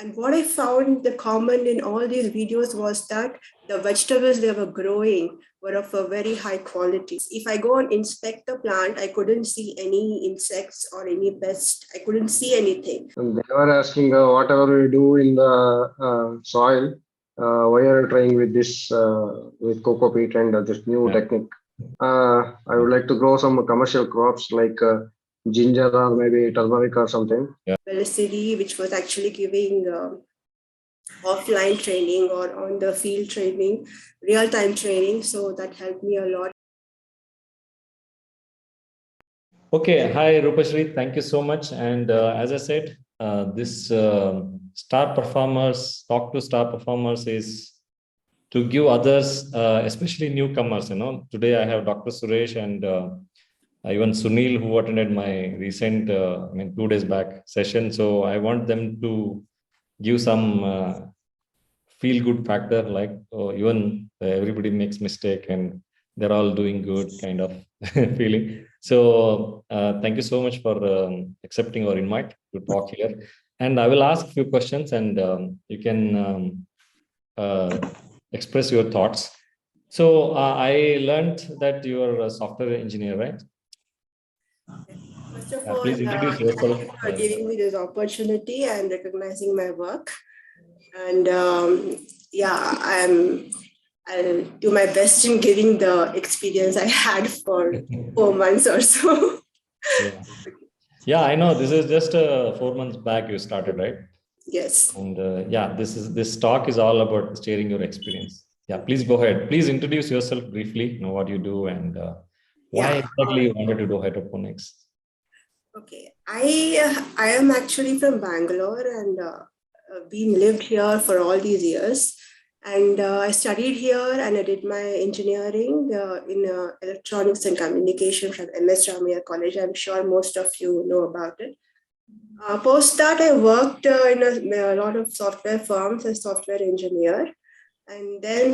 And what I found the common in all these videos was that the vegetables they were growing were of a very high quality. If I go and inspect the plant, I couldn't see any insects or any pest. I couldn't see anything. And they were asking whatever we do in the soil, why are you trying with this with cocoa peat and this new technique? I would like to grow some commercial crops like ginger or maybe turmeric or something. Belesiri, which was actually giving offline training or on the field training, real-time training. So that helped me a lot. Okay, hi Rupashree, thank you so much. And as I said, this Star perFarmers, talk to Star perFarmers is to give others, especially newcomers. Today I have Dr. Suresh and even Sunil who attended my recent, 2 days back session. So I want them to give some feel-good factor, like even everybody makes mistake and they're all doing good kind of feeling. So thank you so much for accepting our invite to talk here. And I will ask a few questions and you can express your thoughts. So I learned that you are a software engineer, right? First of all, please introduce yourself. thank you for giving me this opportunity and recognizing my work. And I'll do my best in giving the experience I had for 4 months or so. Yeah, I know. This is just 4 months back you started, right? Yes. And this talk is all about sharing your experience. Yeah, please go ahead. Please introduce yourself briefly, know what you do and why exactly you wanted to do hydroponics. Okay, I am actually from Bangalore and been lived here for all these years. And I studied here and I did my engineering in electronics and communication from MS Ramaiah College. I'm sure most of you know about it. Post that, I worked in a lot of software firms as software engineer. And then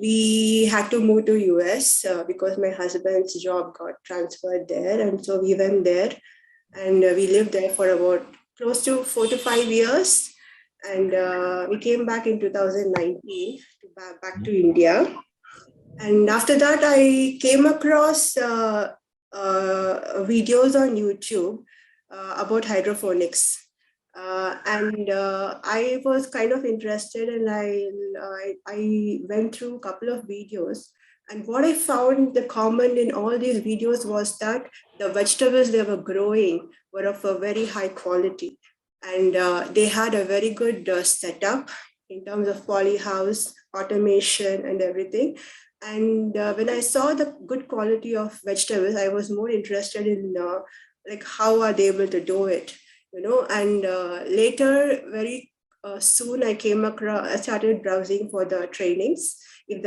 we had to move to US because my husband's job got transferred there. And so we went there and we lived there for about close to 4 to 5 years. And we came back in 2019 back to India. And after that, I came across videos on YouTube about hydroponics. And I was kind of interested and I went through a couple of videos. And what I found the common in all these videos was that the vegetables they were growing were of a very high quality. And they had a very good setup in terms of polyhouse, automation and everything. And when I saw the good quality of vegetables, I was more interested in like how are they able to do it, and later very soon I started browsing for the trainings. If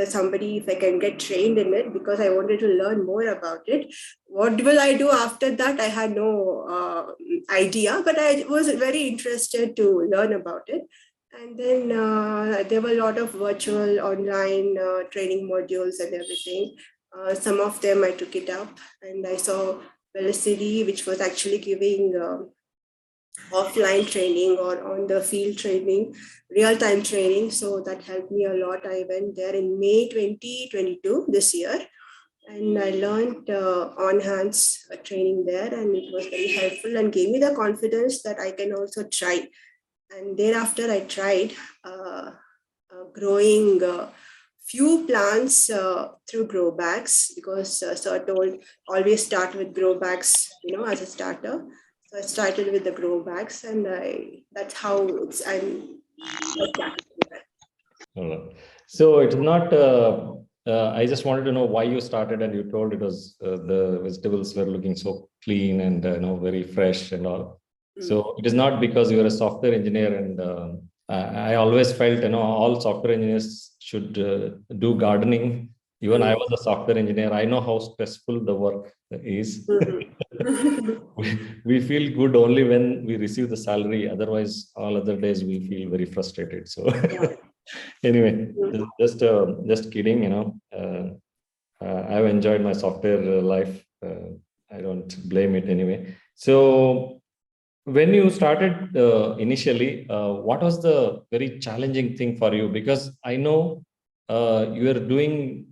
I can get trained in it, because I wanted to learn more about it. What will I do after that? I had no idea, but I was very interested to learn about it. And then there were a lot of virtual online training modules and everything. Some of them I took it up and I saw Belesiri, which was actually giving offline training or on the field training, real-time training. So that helped me a lot. I went there in May 2022 this year. And I learned on-hands training there, and it was very helpful and gave me the confidence that I can also try. And thereafter, I tried growing few plants through grow bags, because Sir told always start with grow bags, as a starter. So I started with the grow bags, and that's how I'm. So it's not. I just wanted to know why you started, and you told it was the vegetables were looking so clean and very fresh and all. So it is not because you are a software engineer, and I always felt all software engineers should do gardening. Even I was a software engineer. I know how stressful the work is. We feel good only when we receive the salary. Otherwise, all other days we feel very frustrated. So anyway, just kidding. I've enjoyed my software life. I don't blame it anyway. So when you started initially, what was the very challenging thing for you? Because I know you were doing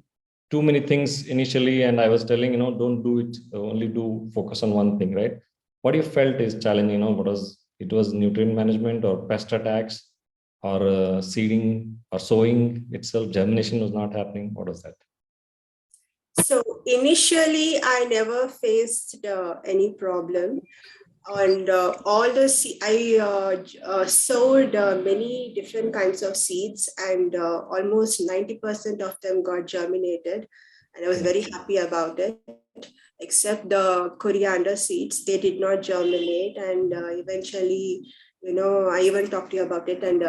too many things initially, and I was telling, don't do it, only do focus on one thing, right? What you felt is challenging, what was it? Was nutrient management or pest attacks or seeding or sowing itself, germination was not happening? What was that? So initially, I never faced any problem. And I sowed many different kinds of seeds, and almost 90% of them got germinated. And I was very happy about it, except the coriander seeds. They did not germinate. And eventually, I even talked to you about it. And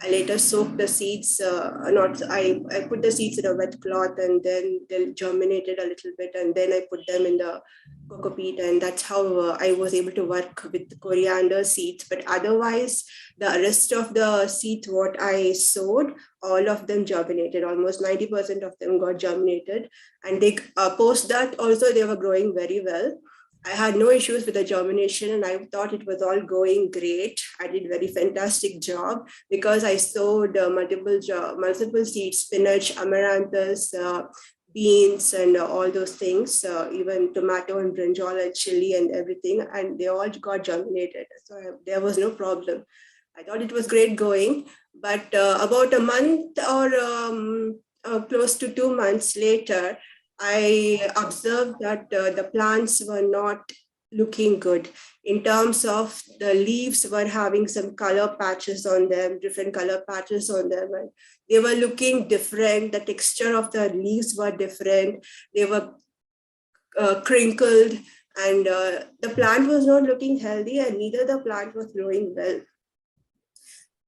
I later soaked the seeds, I put the seeds in a wet cloth, and then they germinated a little bit. And then I put them in the coco peat, and that's how I was able to work with the coriander seeds. But otherwise, the rest of the seeds what I sowed, all of them germinated. Almost 90% of them got germinated, and they post that also they were growing very well. I had no issues with the germination, and I thought it was all going great. I did very fantastic job because I sowed multiple seeds: spinach, amaranthus, beans, and all those things, even tomato and brinjal and chili and everything, and they all got germinated. So there was no problem. I thought it was great going, but about a month or close to 2 months later, I observed that the plants were not looking good in terms of the leaves were having some color patches on them, different color patches on them. And they were looking different. The texture of the leaves were different. They were crinkled, and the plant was not looking healthy, and neither the plant was growing well.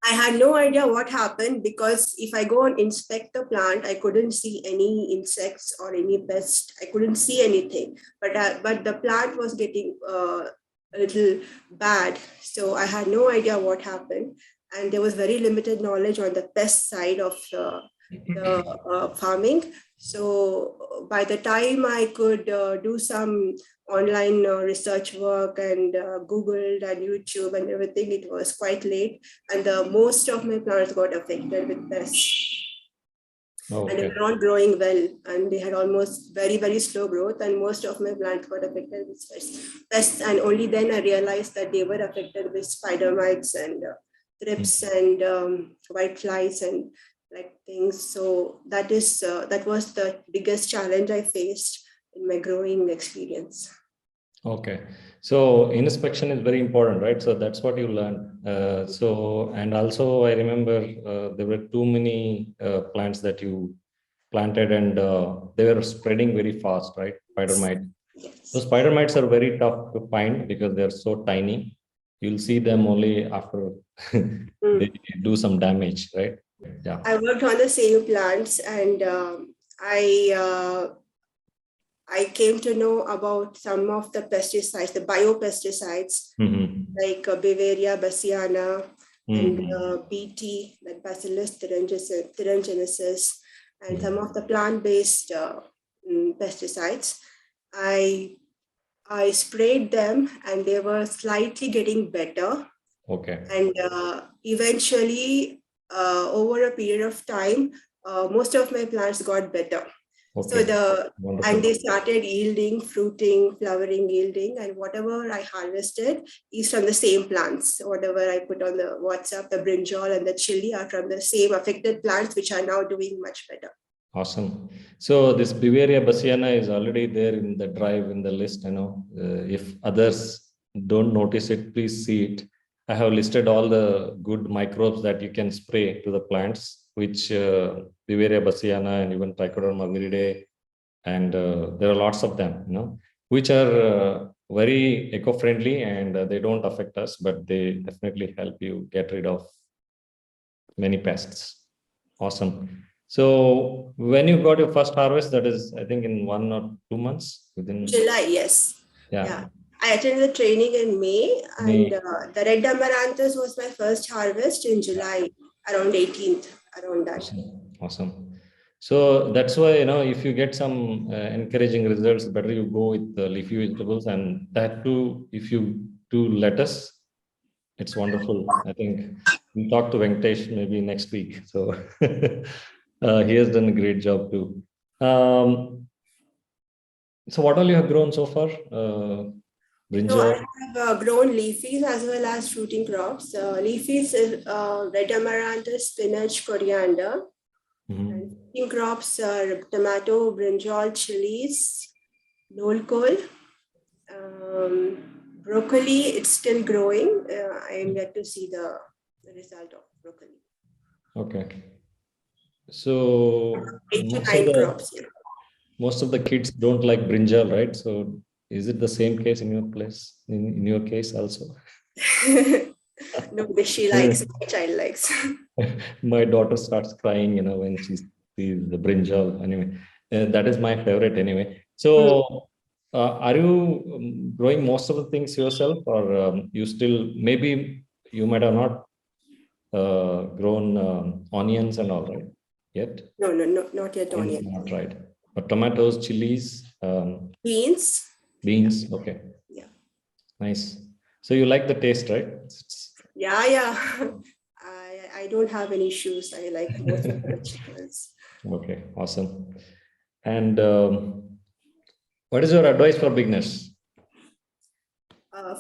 I had no idea what happened, because if I go and inspect the plant, I couldn't see any insects or any pests. I couldn't see anything, but the plant was getting a little bad. So I had no idea what happened. And there was very limited knowledge on the pest side of the farming. So by the time I could do some online research work and Googled and YouTube and everything, it was quite late, and most of my plants got affected with pests. Okay. And they were not growing well, and they had almost very, very slow growth, and most of my plants got affected with pests. And only then I realized that they were affected with spider mites and thrips and white flies and like things. So that was the biggest challenge I faced in my growing experience. Okay, so inspection is very important, right? So that's what you learned. And also I remember there were too many plants that you planted, and they were spreading very fast, right? Spider mite. Yes. So spider mites are very tough to find because they're so tiny. You'll see them only after they do some damage, right? Yeah. I worked on the same plants, and I came to know about some of the pesticides, the biopesticides, like Bavaria bassiana and BT, like Bacillus thuringiensis, and some of the plant-based pesticides. I sprayed them, and they were slightly getting better. Okay. And eventually, over a period of time, most of my plants got better. Okay. So and they started yielding, fruiting, flowering, yielding, and whatever I harvested is from the same plants. Whatever I put on the WhatsApp, the brinjal and the chili are from the same affected plants, which are now doing much better. Awesome. So this Bavaria bassiana is already there in the drive, in the list. If others don't notice it, please see it. I have listed all the good microbes that you can spray to the plants, which Bavaria bassiana and even Trichoderma viridae, and there are lots of them, which are very eco-friendly, and they don't affect us, but they definitely help you get rid of many pests. Awesome. So when you got your first harvest, that is, I think in 1 or 2 months within July, yes. Yeah. I attended the training in May, and the red amaranthus was my first harvest in July, around 18th, around that. Awesome. So that's why, if you get some encouraging results, better you go with the leafy vegetables, and that too, if you do lettuce, It's wonderful. I think we'll talk to Venkatesh maybe next week. So he has done a great job too. So what all you have grown so far? So Brinjal? I have grown leafies as well as fruiting crops. Leafies is red amaranthus, spinach, coriander. And fruiting crops are tomato, brinjal, chilies, nolkol, broccoli. It's still growing. I am yet to see the result of broccoli. Okay. So 8 to 9 crops. Yeah. most of the kids don't like brinjal, right? So is it the same case in your place, in your case also? No, she likes, my child likes. My daughter starts crying, when she sees the brinjal. Anyway, that is my favorite anyway. So are you growing most of the things yourself, or you still, maybe you might have not grown onions and all, right? Yet? No, not yet onion. Not right. But tomatoes, chilies, Beans. beans. Okay. Yeah. Nice. So you like the taste, right? Yeah. I don't have any issues. I like most of the vegetables. Okay, awesome. And what is your advice for beginners?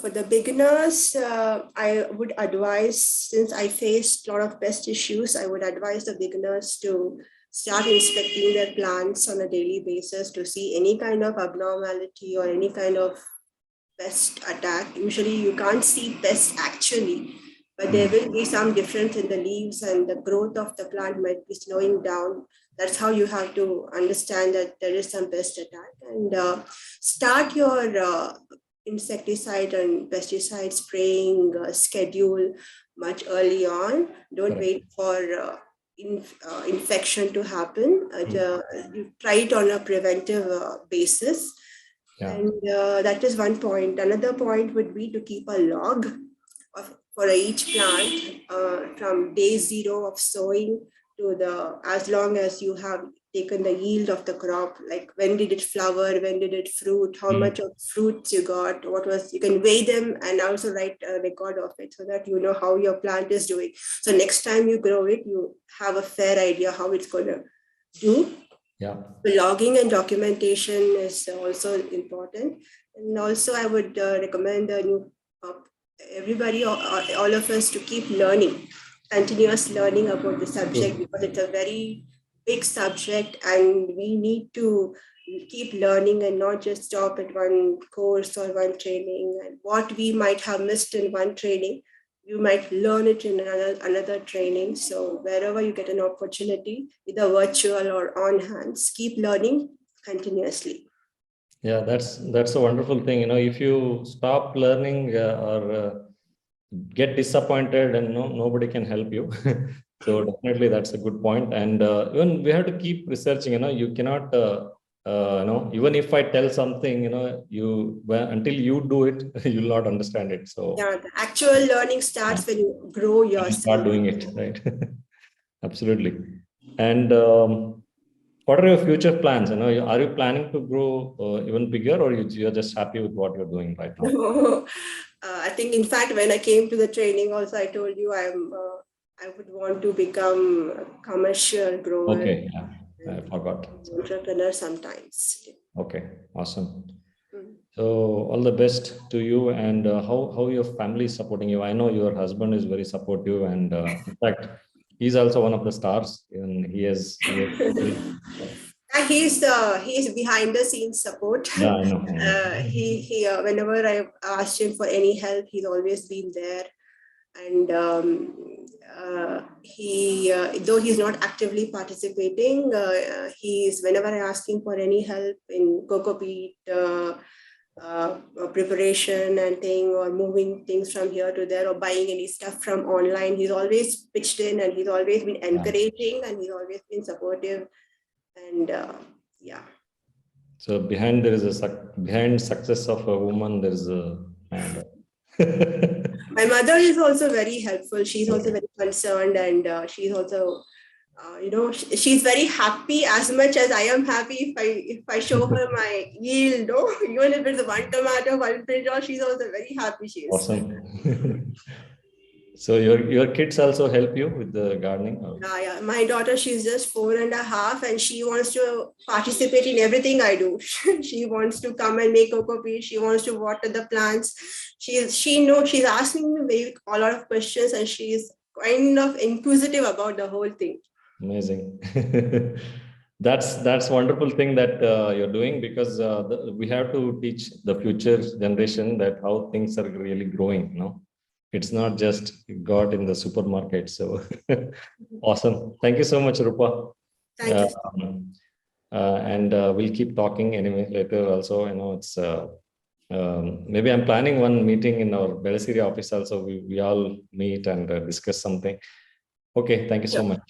For the beginners, I would advise, since I faced a lot of pest issues, I would advise the beginners to start inspecting their plants on a daily basis to see any kind of abnormality or any kind of pest attack. Usually you can't see pests actually, but there will be some difference in the leaves and the growth of the plant might be slowing down. That's how you have to understand that there is some pest attack, and start your insecticide and pesticide spraying schedule much early on. Don't wait for infection to happen. You try it on a preventive basis. Yeah. And that is one point. Another point would be to keep a log for each plant from day 0 of sowing to as long as you have taken the yield of the crop, like when did it flower, when did it fruit, how much of fruits you got, you can weigh them and also write a record of it so that you know how your plant is doing. So next time you grow it, you have a fair idea how it's going to do. Yeah. The logging and documentation is also important. And also I would recommend everybody, all of us, to keep learning, continuous learning about the subject, because it's a very big subject and we need to keep learning and not just stop at one course or one training. And what we might have missed in one training, you might learn it in another training. So wherever you get an opportunity, either virtual or on hands, keep learning continuously. Yeah, that's a wonderful thing. If you stop learning or get disappointed, and nobody can help you. So definitely that's a good point. And even we have to keep researching. You cannot. Even if I tell something, until you do it, you'll not understand it. So yeah, the actual learning starts when you grow yourself. Start doing it, right? Absolutely. And what are your future plans? Are you planning to grow even bigger, or you're just happy with what you're doing right now? I think, in fact, when I came to the training, also I told you I would want to become a commercial grower. Okay, yeah. I forgot. Entrepreneur sometimes. Okay, awesome. So all the best to you, and how your family is supporting you. I know your husband is very supportive, and in fact, he's also one of the stars, and he's behind the scenes support. Yeah, I know. He whenever I asked him for any help, he's always been there. And though he's not actively participating, whenever I ask him for any help in cocoa peat preparation and or moving things from here to there, or buying any stuff from online, he's always pitched in, and he's always been encouraging, and he's always been supportive. And So behind success of a woman, there's a man. My mother is also very helpful. She's also very concerned, and she's also, she's very happy as much as I am happy if I show her my yield. Even if it's one tomato, one brinjal, she's also very happy. She is. Awesome. So your kids also help you with the gardening? Or? Yeah. My daughter, she's just 4.5, and she wants to participate in everything I do. She wants to come and make cocoa peat. She wants to water the plants. She knows, she's asking me a lot of questions, and she's kind of inquisitive about the whole thing. Amazing. That's wonderful thing that you're doing, because we have to teach the future generation that how things are really growing. It's not just got in the supermarket. So awesome. Thank you so much, Rupa. Thank you. And we'll keep talking anyway later also. It's maybe I'm planning one meeting in our Belesiri office also. We all meet and discuss something. Okay, thank you so much.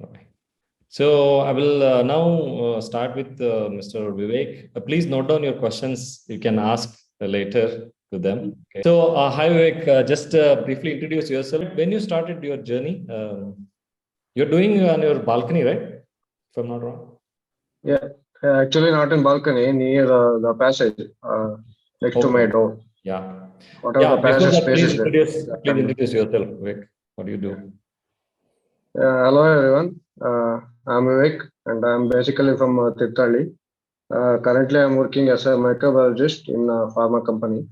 Okay. So I will now start with Mr. Vivek. Please note down your questions. You can ask later to them. Okay. So hi Vivek, just briefly introduce yourself. When you started your journey, you're doing on your balcony, right? If I'm not wrong. Yeah, actually not in balcony, near the passage next to my door. Yeah. Whatever the passage that, space is there. please introduce yourself, Vivek. What do you do? Hello everyone. I'm Vivek, and I'm basically from Tirthali. Currently, I'm working as a microbiologist in a pharma company.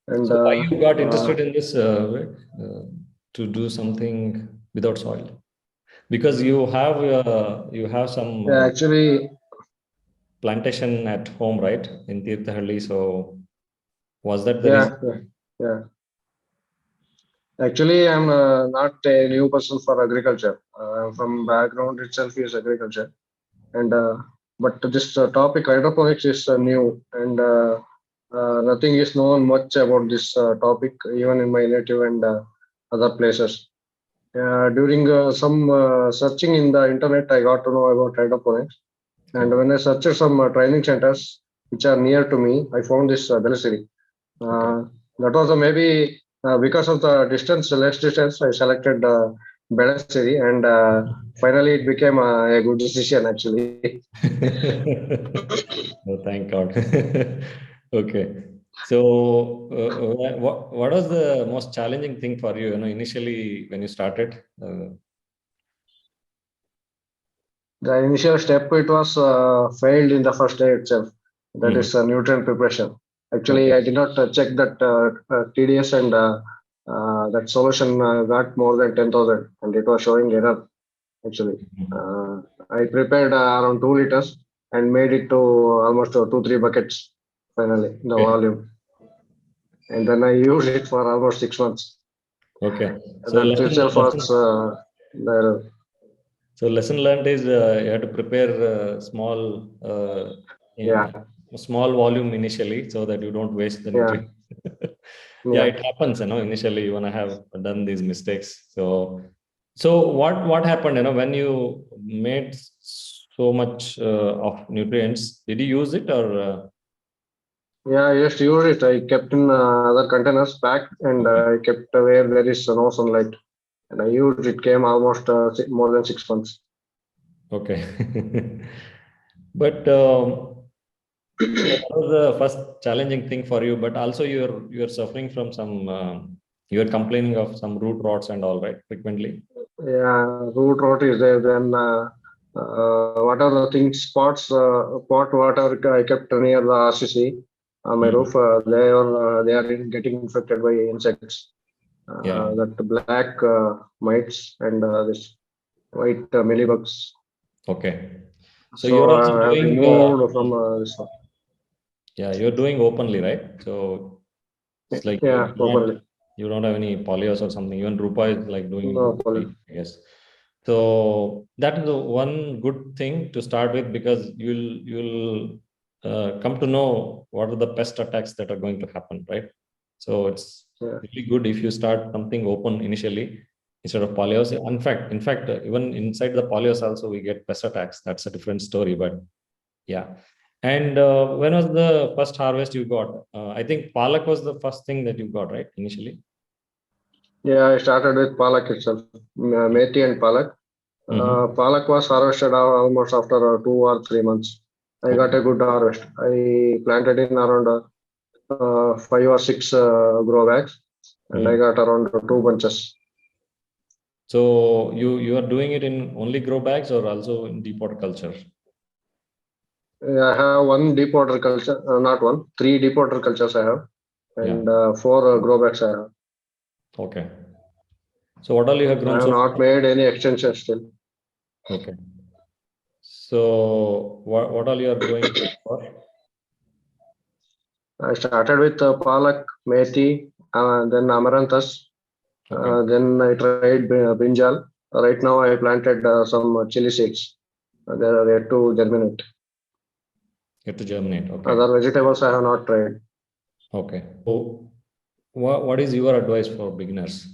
And so why you got interested in this, Vivek, to do something without soil? Because you have some actually plantation at home, right, in Tirthahalli. So was that the reason? Yeah. Actually, I'm not a new person for agriculture. From background itself is agriculture, and but this topic hydroponics is new, and nothing is known much about this topic, even in my native and other places. During some searching in the internet, I got to know about hydroponics, and when I searched some training centers which are near to me, I found this Belesiri. That was maybe because of the distance, less distance, I selected Belesiri, and finally it became a good decision actually. Oh, thank God. Okay. So what was the most challenging thing for you, initially when you started? The initial step, it was failed in the first day itself. That is nutrient preparation. Actually, I did not check that TDS, and that solution got more than 10,000, and it was showing error. Actually, I prepared around 2 liters and made it to almost 2-3 buckets finally, the volume. And then I used it for almost 6 months. Okay. So that itself was the error. So lesson learned is you have to prepare small volume initially, so that you don't waste the nutrients. It happens, initially you want to have done these mistakes. So what happened, when you made so much of nutrients, did you use it or? I just used it. I kept in other containers packed, and I kept where there is no sunlight. And I used it, came almost more than 6 months. Okay. But that was the first challenging thing for you, but also you're suffering from some, you're complaining of some root rots and all, right, frequently? Yeah, root rot is there. Then what are the things, pot water I kept near the RCC on my roof. They are getting infected by insects. That black mites and this white mealybugs. Okay. So you're also doing from this one. Yeah, you're doing openly, right? So it's like openly. You don't have any polyols or something. Even Rupa is like doing openly. Yes. So that is the one good thing to start with, because you'll come to know what are the pest attacks that are going to happen, right? So it's really good if you start something open initially instead of polyols. In fact, even inside the polyols also we get pest attacks. That's a different story, but yeah. And when was the first harvest you got? I think palak was the first thing that you got, right, initially? Yeah, I started with palak itself, methi and palak. Palak was harvested almost after 2 or 3 months. I got a good harvest. I planted in around 5 or 6 grow bags, and I got around 2 bunches. So you are doing it in only grow bags or also in deep water culture? I have one deep water culture, not one, 3 deep water cultures I have, and 4 grow bags I have. Okay. So what all you have I grown have so not far? made any extension still. Okay. So what all you are growing for? I started with palak, methi, then amaranthus. Okay. Then I tried brinjal. Right now I planted some chili seeds. They are yet to germinate. Get to germinate. Okay. Other vegetables I have not tried. Okay. So what is your advice for beginners?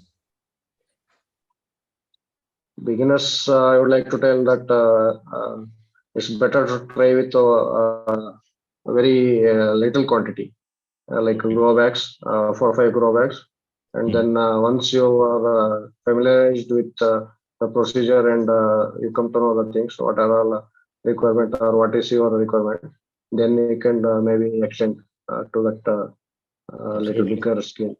Beginners, I would like to tell that it's better to try with a very little quantity, like grow bags, 4 or 5 grow bags. And then once you are familiarized with the procedure and you come to know the things, what are all requirement or what is your requirement, then you can maybe extend to that little Absolutely. bigger scale.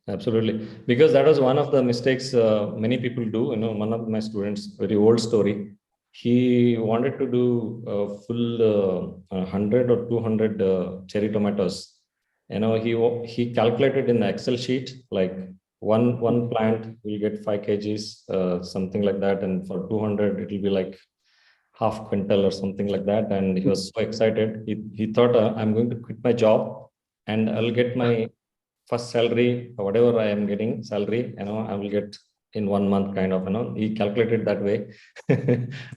Absolutely. Because that was one of the mistakes many people do. You know, one of my students, very old story, he wanted to do a full 100 or 200 cherry tomatoes. You know, he calculated in the Excel sheet, like one plant will get 5 kgs, something like that. And for 200, it will be like half quintal or something like that. And he was so excited. He thought, I'm going to quit my job and I'll get my first salary, whatever I am getting salary, you know, I will get in 1 month kind of, you know, he calculated that way.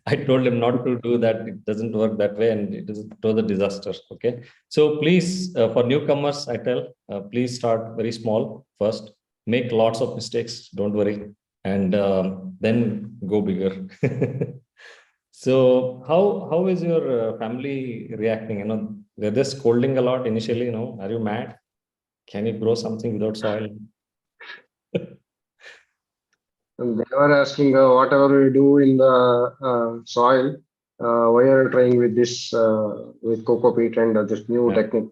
I told him not to do that. It doesn't work that way. And it was a disaster. Okay. So please, for newcomers, I tell, please start very small first, make lots of mistakes. Don't worry. And then go bigger. So how is your family reacting? You know, they're just scolding a lot initially, you know, are you mad? Can you grow something without soil? And they were asking whatever we do in the soil, why are you trying with this with coco peat and this new Yeah. technique?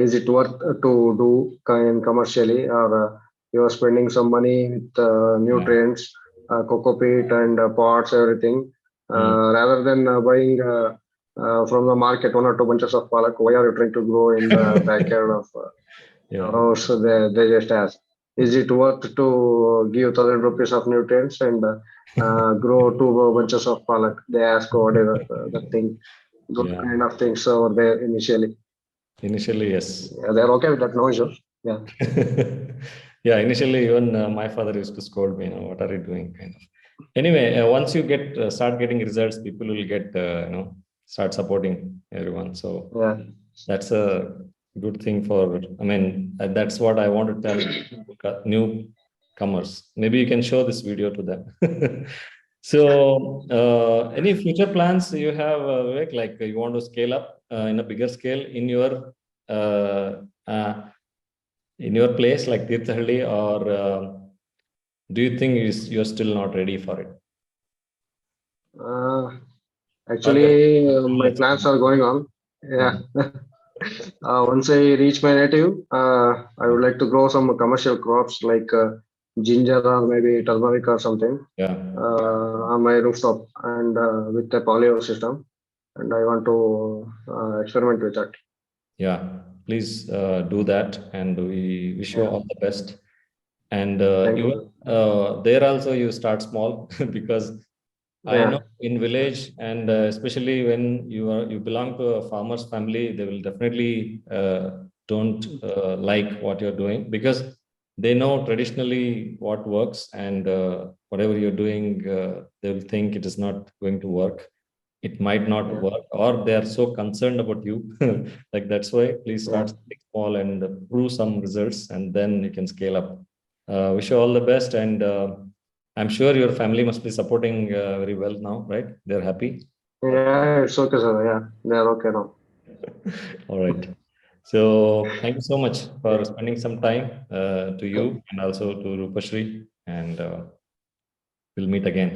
Is it worth to do commercially, or you are spending some money with nutrients, coco peat and pots, everything, rather than buying from the market 1 or 2 bunches of palak? Why are you trying to grow in the backyard of Yeah. so they just ask, is it worth to give 1,000 rupees of nutrients and grow 2 bunches of palak? They ask whatever the thing, those Yeah. kind of things over there initially. Initially, yes. Yeah, they're okay with that, no issue. Yeah. Yeah, initially even my father used to scold me, you know, what are you doing? Kind of. Anyway, once you get start getting results, people will get you know, start supporting everyone. So Yeah. that's a good thing for. I mean, that's what I want to tell newcomers. Maybe you can show this video to them. So, any future plans you have, Vivek? Like you want to scale up in a bigger scale uh, uh, in your place, like Tirthahalli, or do you think you're still not ready for it? Uh, Or you're Actually, still my plans are exploring? going on. Yeah. Once I reach my native, I would like to grow some commercial crops like ginger or maybe turmeric or something Yeah. on my rooftop and with the polio system. And I want to experiment with that. Yeah, please do that, and we wish you Yeah. all the best. And Thank even you. there also you start small because I know Yeah. in village, and especially when you belong to a farmer's family, they will definitely don't like what you're doing because they know traditionally what works, and whatever you're doing, they will think it is not going to work. It might not Yeah. work, or they are so concerned about you. Like that's why please Yeah. start something small and prove some results, and then you can scale up. Wish you all the best, and I'm sure your family must be supporting very well now, right? They're happy. Yeah, it's okay, sir. Yeah, they're okay now. All right. So thank you so much for Yeah. spending some time to you and also to Rupashree, and we'll meet again.